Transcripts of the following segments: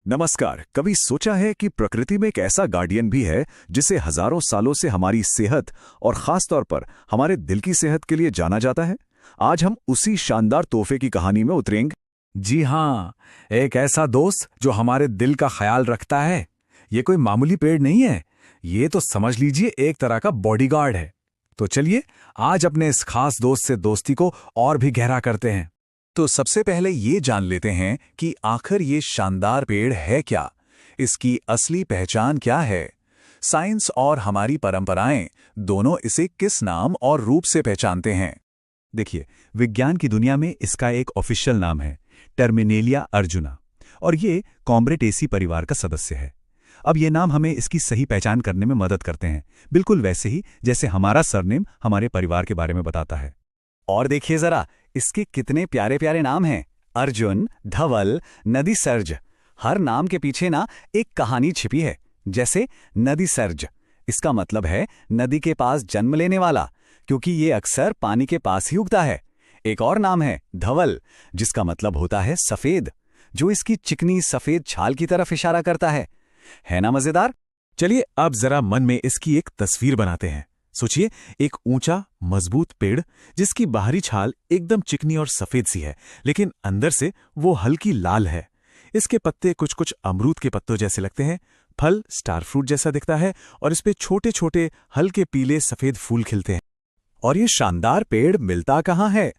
नमस्कार। कभी सोचा है कि प्रकृति में एक ऐसा गार्डियन भी है जिसे हजारों सालों से हमारी सेहत और खास तौर पर हमारे दिल की सेहत के लिए जाना जाता है। आज हम उसी शानदार तोहफे की कहानी में उतरेंगे। जी हाँ, एक ऐसा दोस्त जो हमारे दिल का ख्याल रखता है। ये कोई मामूली पेड़ नहीं है, ये तो समझ लीजिए एक तरह का बॉडीगार्ड है। तो चलिए आज अपने इस खास दोस्त से दोस्ती को और भी गहरा करते हैं। तो सबसे पहले ये जान लेते हैं कि आखिर ये शानदार पेड़ है क्या, इसकी असली पहचान क्या है। साइंस और हमारी परंपराएं दोनों इसे किस नाम और रूप से पहचानते हैं। देखिए, विज्ञान की दुनिया में इसका एक ऑफिशियल नाम है टर्मिनेलिया अर्जुना, और ये कॉम्ब्रेटेसी परिवार का सदस्य है। अब ये नाम हमें इसकी सही पहचान करने में मदद करते हैं, बिल्कुल वैसे ही जैसे हमारा सरनेम हमारे परिवार के बारे में बताता है। और देखिए जरा, इसके कितने प्यारे प्यारे नाम हैं। अर्जुन, धवल, नदी सर्ज। हर नाम के पीछे ना एक कहानी छिपी है। जैसे नदी सर्ज, इसका मतलब है नदी के पास जन्म लेने वाला, क्योंकि ये अक्सर पानी के पास ही उगता है। एक और नाम है धवल, जिसका मतलब होता है सफेद, जो इसकी चिकनी सफेद छाल की तरफ इशारा करता है ना मजेदार। चलिए अब जरा मन में इसकी एक तस्वीर बनाते हैं। सोचिए, एक ऊंचा मजबूत पेड़ जिसकी बाहरी छाल एकदम चिकनी और सफेद सी है, लेकिन अंदर से वो हल्की लाल है। इसके पत्ते कुछ कुछ अमरूद के पत्तों जैसे लगते हैं, फल स्टार फ्रूट जैसा दिखता है और इस पे छोटे छोटे हल्के पीले सफेद फूल खिलते हैं। और ये शानदार पेड़ मिलता कहाँ है?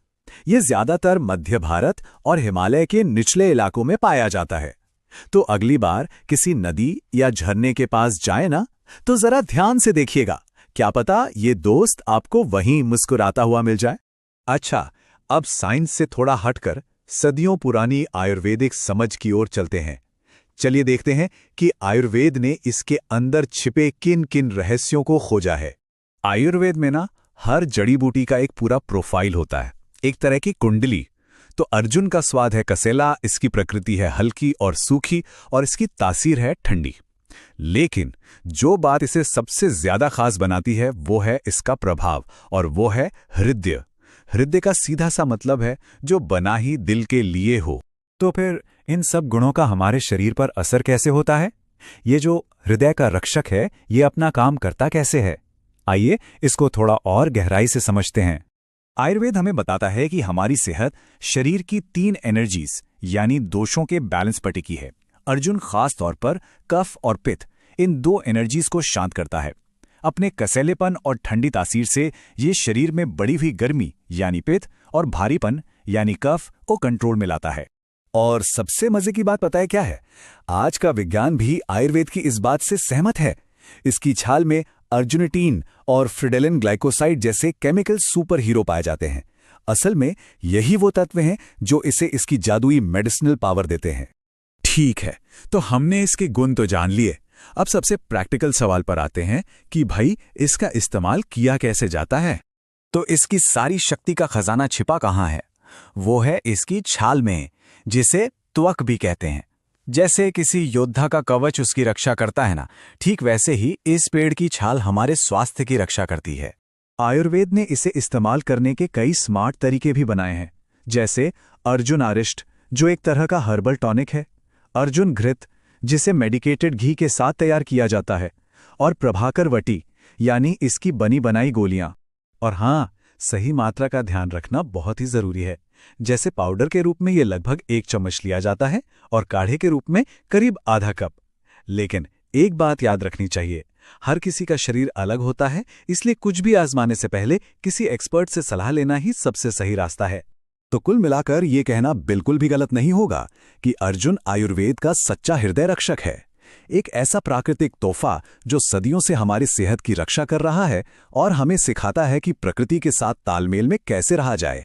ये ज्यादातर मध्य भारत और हिमालय के निचले इलाकों में पाया जाता है। तो अगली बार किसी नदी या झरने के पास जाए ना, तो जरा ध्यान से देखिएगा, क्या पता ये दोस्त आपको वहीं मुस्कुराता हुआ मिल जाए। अच्छा, अब साइंस से थोड़ा हटकर सदियों पुरानी आयुर्वेदिक समझ की ओर चलते हैं। चलिए देखते हैं कि आयुर्वेद ने इसके अंदर छिपे किन किन रहस्यों को खोजा है। आयुर्वेद में ना हर जड़ी बूटी का एक पूरा प्रोफाइल होता है, एक तरह की कुंडली। तो अर्जुन का स्वाद है कसेला, इसकी प्रकृति है हल्की और सूखी, और इसकी तासीर है ठंडी। लेकिन जो बात इसे सबसे ज्यादा खास बनाती है वो है इसका प्रभाव, और वो है हृदय। हृदय का सीधा सा मतलब है जो बना ही दिल के लिए हो। तो फिर इन सब गुणों का हमारे शरीर पर असर कैसे होता है? ये जो हृदय का रक्षक है, ये अपना काम करता कैसे है? आइए इसको थोड़ा और गहराई से समझते हैं। आयुर्वेद हमें बताता है कि हमारी सेहत शरीर की 3 एनर्जीज यानी दोषों के बैलेंस पर टिकी है। अर्जुन खास तौर पर कफ और पित्त, इन 2 एनर्जीज को शांत करता है। अपने कसैलेपन और ठंडी तासीर से ये शरीर में बढ़ी हुई गर्मी यानी पित्त और भारीपन यानी कफ को कंट्रोल में लाता है। और सबसे मजे की बात पता है क्या है? आज का विज्ञान भी आयुर्वेद की इस बात से सहमत है। इसकी छाल में अर्जुनिटीन और फ्रिडेलिन ग्लाइकोसाइड जैसे केमिकल सुपर हीरो पाए जाते हैं। असल में यही वो तत्व हैं जो इसे इसकी जादुई मेडिसिनल पावर देते हैं। ठीक है, तो हमने इसके गुण तो जान लिए। अब सबसे प्रैक्टिकल सवाल पर आते हैं कि भाई इसका इस्तेमाल किया कैसे जाता है। तो इसकी सारी शक्ति का खजाना छिपा कहाँ है? वो है इसकी छाल में, जिसे त्वक भी कहते हैं। जैसे किसी योद्धा का कवच उसकी रक्षा करता है ना, ठीक वैसे ही इस पेड़ की छाल हमारे स्वास्थ्य की रक्षा करती है। आयुर्वेद ने इसे इस्तेमाल करने के कई स्मार्ट तरीके भी बनाए हैं, जैसे अर्जुन आरिष्ट, जो एक तरह का हर्बल टॉनिक है, अर्जुन घृत, जिसे मेडिकेटेड घी के साथ तैयार किया जाता है, और प्रभाकर वटी, यानी इसकी बनी बनाई गोलियां। और हाँ, सही मात्रा का ध्यान रखना बहुत ही जरूरी है। जैसे पाउडर के रूप में ये लगभग 1 चम्मच लिया जाता है और काढ़े के रूप में करीब आधा कप। लेकिन एक बात याद रखनी चाहिए, हर किसी का शरीर अलग होता है, इसलिए कुछ भी आजमाने से पहले किसी एक्सपर्ट से सलाह लेना ही सबसे सही रास्ता है। तो कुल मिलाकर ये कहना बिल्कुल भी गलत नहीं होगा कि अर्जुन आयुर्वेद का सच्चा हृदय रक्षक है। एक ऐसा प्राकृतिक तोहफा जो सदियों से हमारी सेहत की रक्षा कर रहा है और हमें सिखाता है कि प्रकृति के साथ तालमेल में कैसे रहा जाए।